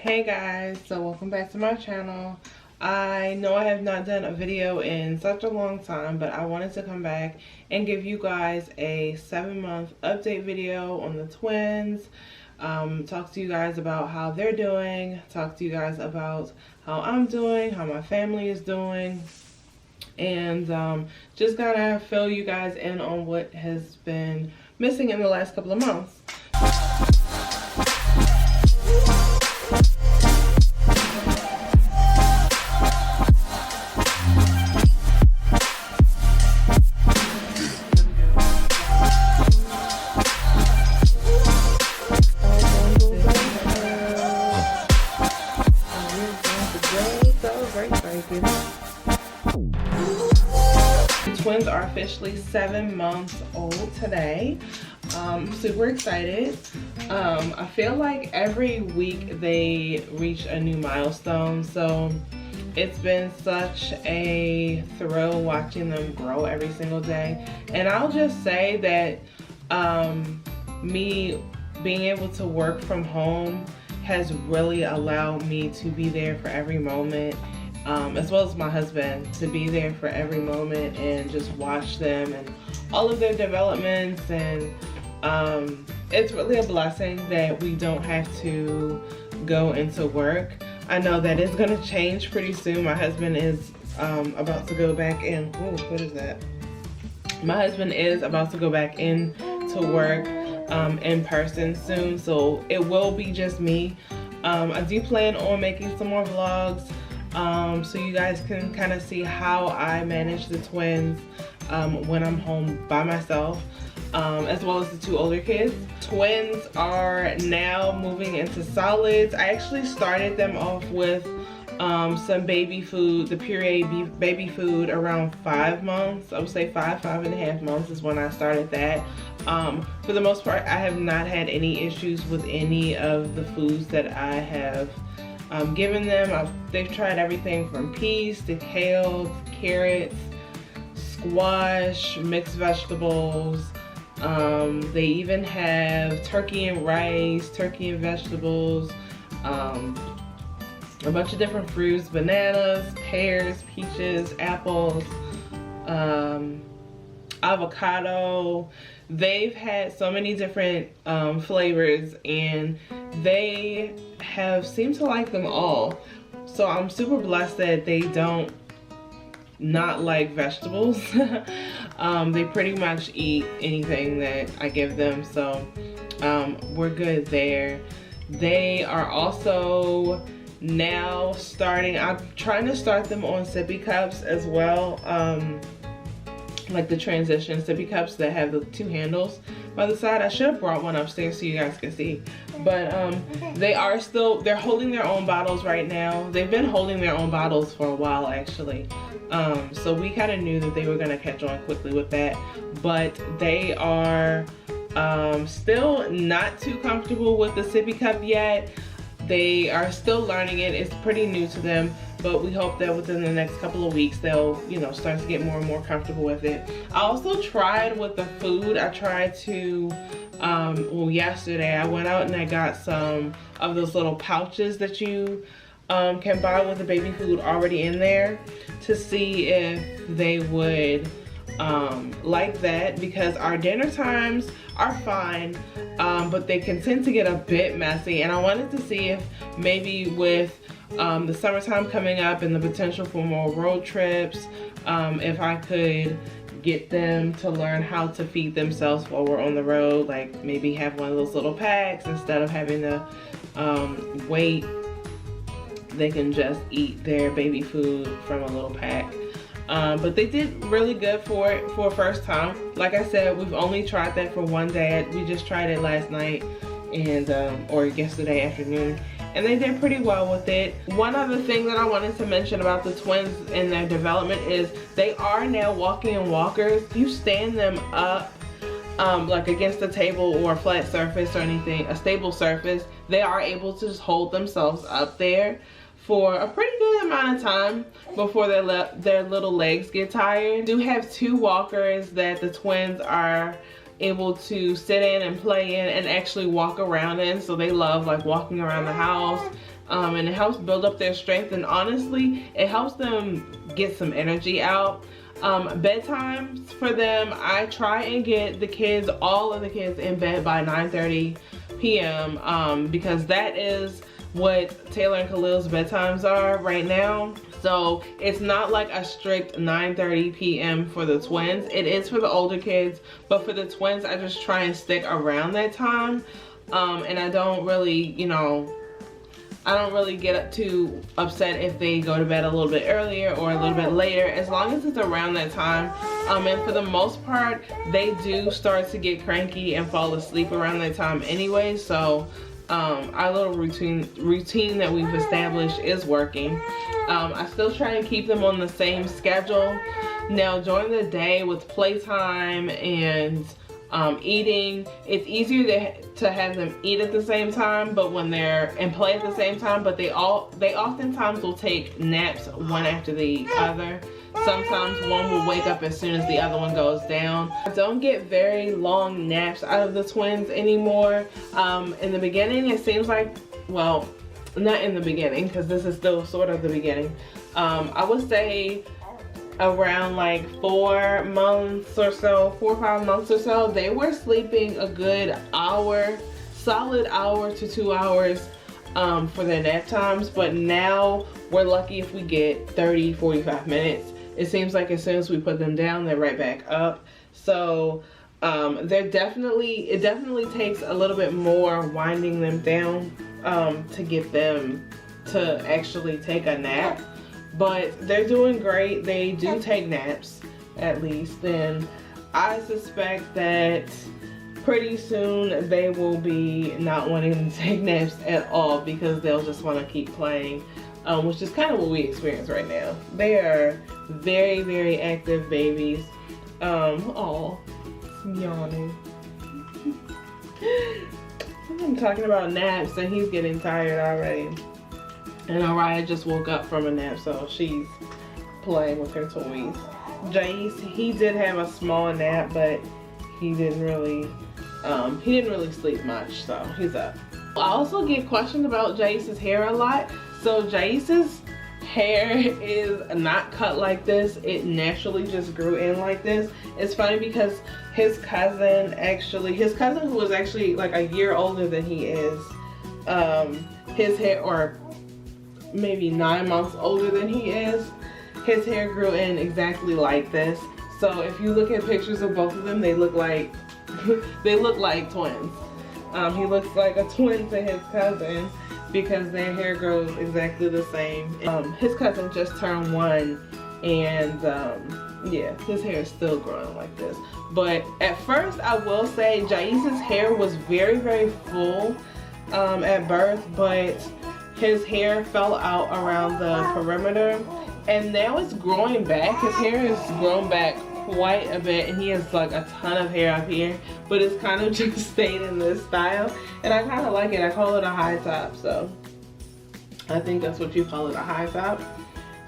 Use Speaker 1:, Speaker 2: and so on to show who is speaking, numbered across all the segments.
Speaker 1: Hey guys, so welcome back to my channel. I know I have not done a video in such a long time, but I wanted to come back and give you guys a 7-month update video on the twins. Talk to you guys about how they're doing, talk to you guys about how I'm doing, how my family is doing, and just gotta fill you guys in on what has been missing in the last couple of months. Twins are officially 7 months old today. Super excited. I feel like every week they reach a new milestone, so it's been such a thrill watching them grow every single day. And I'll just say that me being able to work from home has really allowed me to be there for every moment. As well as my husband, to be there for every moment and just watch them and all of their developments. And it's really a blessing that we don't have to go into work. I know that is going to change pretty soon. My husband is about to go back in. Ooh, what is that? My husband is about to go back in to work in person soon, so it will be just me. I do plan on making some more vlogs, so you guys can kind of see how I manage the twins when I'm home by myself, as well as the 2 older kids. Twins are now moving into solids. I actually started them off with some baby food, the pureed baby food, around 5 months. I would say 5.5 months is when I started that. For the most part, I have not had any issues with any of the foods that I have given them. They've tried everything from peas to kale, carrots, squash, mixed vegetables. They even have turkey and rice, turkey and vegetables, a bunch of different fruits, bananas, pears, peaches, apples, avocado. They've had so many different flavors, and they have seemed to like them all. So I'm super blessed that they don't not like vegetables. They pretty much eat anything that I give them, so we're good there. They are also now I'm trying to start them on sippy cups as well, like the transition sippy cups that have the 2 handles by the side. I should have brought one upstairs so you guys can see, but they're holding their own bottles right now. They've been holding their own bottles for a while, actually, so we kind of knew that they were going to catch on quickly with that, but they are still not too comfortable with the sippy cup yet. They are still learning it. It's pretty new to them, but we hope that within the next couple of weeks they'll, start to get more and more comfortable with it. I also tried with the food. I tried to, well, yesterday I went out and I got some of those little pouches that you can buy with the baby food already in there, to see if they would like that, because our dinner times are fine, but they can tend to get a bit messy, and I wanted to see if maybe with the summertime coming up and the potential for more road trips, if I could get them to learn how to feed themselves while we're on the road, like maybe have one of those little packs instead of having to wait. They can just eat their baby food from a little pack. But they did really good for it for a first time. Like I said, we've only tried that for one day. We just tried it last night and or yesterday afternoon, and they did pretty well with it. One other thing that I wanted to mention about the twins and their development is they are now walking in walkers. You stand them up like against a table or a flat surface or anything, a stable surface, they are able to just hold themselves up there for a pretty good amount of time before their little legs get tired. We do have 2 walkers that the twins are able to sit in and play in and actually walk around in, so they love like walking around the house, and it helps build up their strength, and honestly it helps them get some energy out. Bedtimes for them, I try and get the kids, all of the kids, in bed by 9:30 p.m. Because that is what Taylor and Khalil's bedtimes are right now. So it's not like a strict 9:30 p.m. for the twins. It is for the older kids, but for the twins I just try and stick around that time. And I don't really, you know, I don't really get too upset if they go to bed a little bit earlier or a little bit later, as long as it's around that time. And for the most part, they do start to get cranky and fall asleep around that time anyway. So our little routine that we've established is working. I still try and keep them on the same schedule. Now during the day with playtime and eating, it's easier to have them eat at the same time, but when they're and play at the same time, but they oftentimes will take naps one after the other. Sometimes one will wake up as soon as the other one goes down. I don't get very long naps out of the twins anymore. In the beginning it seems like, well, not in the beginning because this is still sort of the beginning. I would say around like 4 months or so, 4 or 5 months or so, they were sleeping a good hour, solid hour to 2 hours for their nap times. But now we're lucky if we get 30-45 minutes. It seems like as soon as we put them down, they're right back up. So it definitely takes a little bit more winding them down to get them to actually take a nap. But they're doing great. They do take naps, at least. And I suspect that pretty soon they will be not wanting to take naps at all because they'll just want to keep playing, which is kind of what we experience right now. They are very, very active babies. Oh, yawning. I'm talking about naps and he's getting tired already. And Araya just woke up from a nap, so she's playing with her toys. Jace, he did have a small nap, but he didn't really sleep much, so he's up. I also get questioned about Jace's hair a lot. So Jace's hair is not cut like this. It naturally just grew in like this. It's funny because his cousin who was actually like a year older than he is, his hair, or maybe 9 months older than he is, his hair grew in exactly like this. So if you look at pictures of both of them, they look like they look like twins. He looks like a twin to his cousin because their hair grows exactly the same. His cousin just turned 1, and yeah, his hair is still growing like this. But at first, I will say Jace's hair was very, very full at birth, but his hair fell out around the perimeter, and now it's growing back. His hair has grown back quite a bit, and he has like a ton of hair up here, but it's kind of just stayed in this style, and I kind of like it. I call it a high top, so I think that's what you call it, a high top.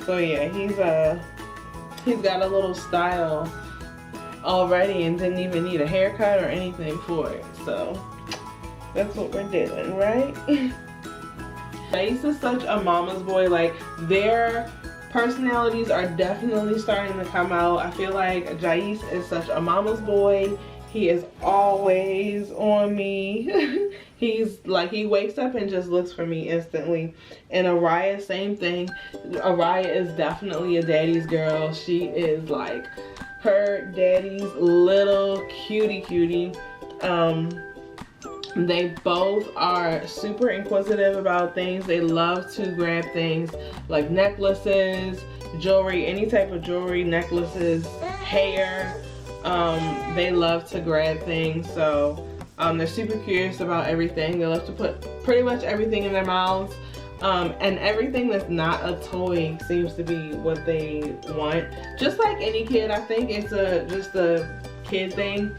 Speaker 1: So yeah, he's got a little style already and didn't even need a haircut or anything for it. So that's what we're doing, right? Jace is such a mama's boy. Like, their personalities are definitely starting to come out. I feel like Jace is such a mama's boy. He is always on me. He's like, he wakes up and just looks for me instantly. And Araya, same thing. Araya is definitely a daddy's girl. She is like her daddy's little cutie. They both are super inquisitive about things. They love to grab things like necklaces, jewelry, any type of jewelry, necklaces, hair. They love to grab things. So they're super curious about everything. They love to put pretty much everything in their mouths. And everything that's not a toy seems to be what they want. Just like any kid, I think it's just a kid thing.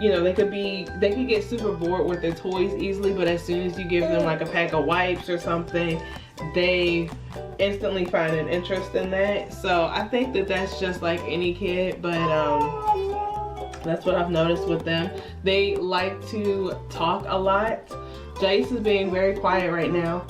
Speaker 1: You know, they could get super bored with their toys easily, but as soon as you give them like a pack of wipes or something, they instantly find an interest in that. So I think that that's just like any kid, but that's what I've noticed with them. They like to talk a lot Jace is being very quiet right now.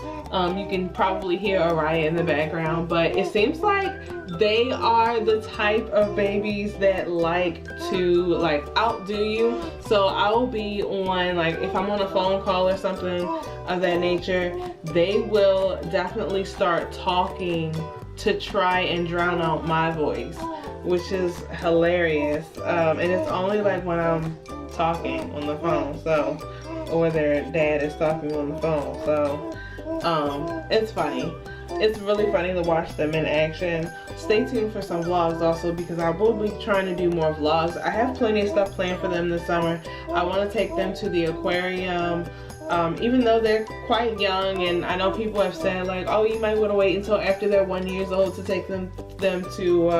Speaker 1: You can probably hear Araya in the background, but it seems like they are the type of babies that like to like outdo you. So I'll be on, like if I'm on a phone call or something of that nature, they will definitely start talking to try and drown out my voice, which is hilarious. And it's only like when I'm talking on the phone, so, or their dad is talking on the phone, so it's funny. It's really funny to watch them in action. Stay tuned for some vlogs also, because I will be trying to do more vlogs. I have plenty of stuff planned for them this summer. I want to take them to the aquarium. Even though they're quite young, and I know people have said like, oh, you might want to wait until after they're 1 year old to take them to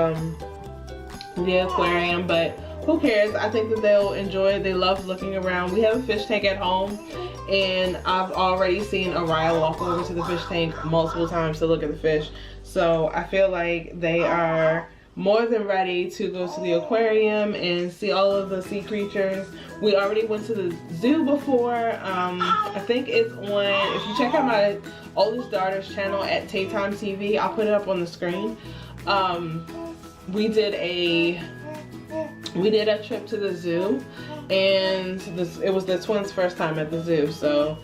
Speaker 1: the aquarium, but who cares? I think that they'll enjoy it. They love looking around. We have a fish tank at home, and I've already seen Araya walk over to the fish tank multiple times to look at the fish. So I feel like they are more than ready to go to the aquarium and see all of the sea creatures. We already went to the zoo before. I think it's on, if you check out my oldest daughter's channel at Bedtimes TV, I'll put it up on the screen. We did a trip to the zoo, and it was the twins' first time at the zoo. So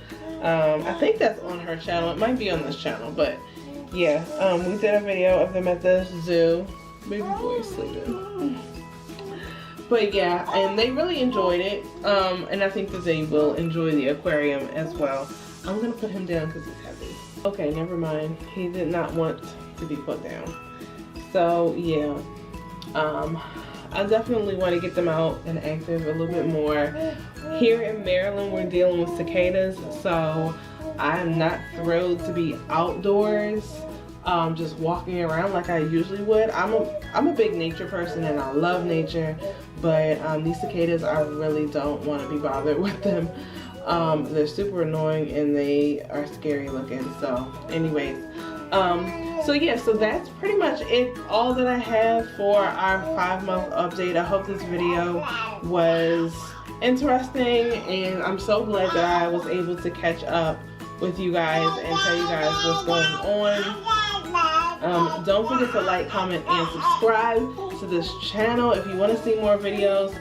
Speaker 1: I think that's on her channel. It might be on this channel, but yeah, we did a video of them at the zoo. Baby boy is sleeping. But yeah, and they really enjoyed it. And I think that they will enjoy the aquarium as well. I'm gonna put him down because he's heavy. Okay, never mind. He did not want to be put down. So yeah, I definitely want to get them out and active a little bit more. Here in Maryland, we're dealing with cicadas, so I'm not thrilled to be outdoors. Just walking around like I usually would. I'm a big nature person and I love nature, but these cicadas, I really don't want to be bothered with them. They're super annoying and they are scary looking. So anyways, so yeah, so that's pretty much it, all that I have for our 5-month update. I hope this video was interesting, and I'm so glad that I was able to catch up with you guys and tell you guys what's going on. Don't forget to like, comment, and subscribe to this channel if you want to see more videos.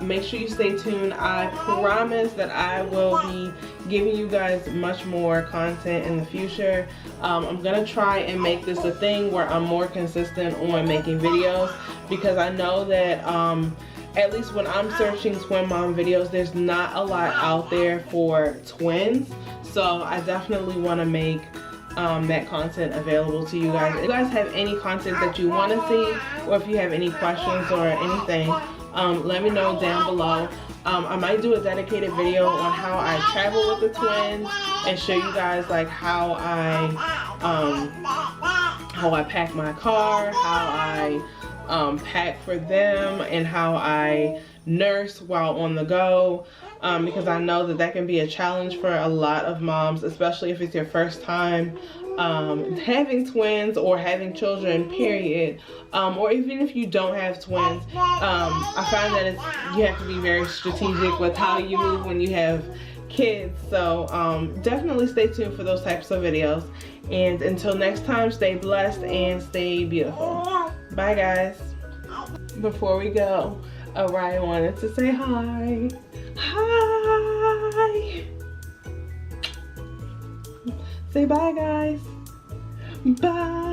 Speaker 1: Make sure you stay tuned. I promise that I will be giving you guys much more content in the future. I'm gonna try and make this a thing where I'm more consistent on making videos, because I know that at least when I'm searching twin mom videos, there's not a lot out there for twins. So I definitely want to make that content available to you guys. If you guys have any content that you want to see, or if you have any questions or anything, let me know down below. I might do a dedicated video on how I travel with the twins and show you guys like how I pack my car, how I pack for them, and how I nurse while on the go, because I know that that can be a challenge for a lot of moms, especially if it's your first time having twins or having children, period, or even if you don't have twins. I find that you have to be very strategic with how you move when you have kids. So definitely stay tuned for those types of videos, and until next time, stay blessed and stay beautiful. Bye guys. Before we go, Araya wanted to say hi. Hi. Say bye guys. Bye.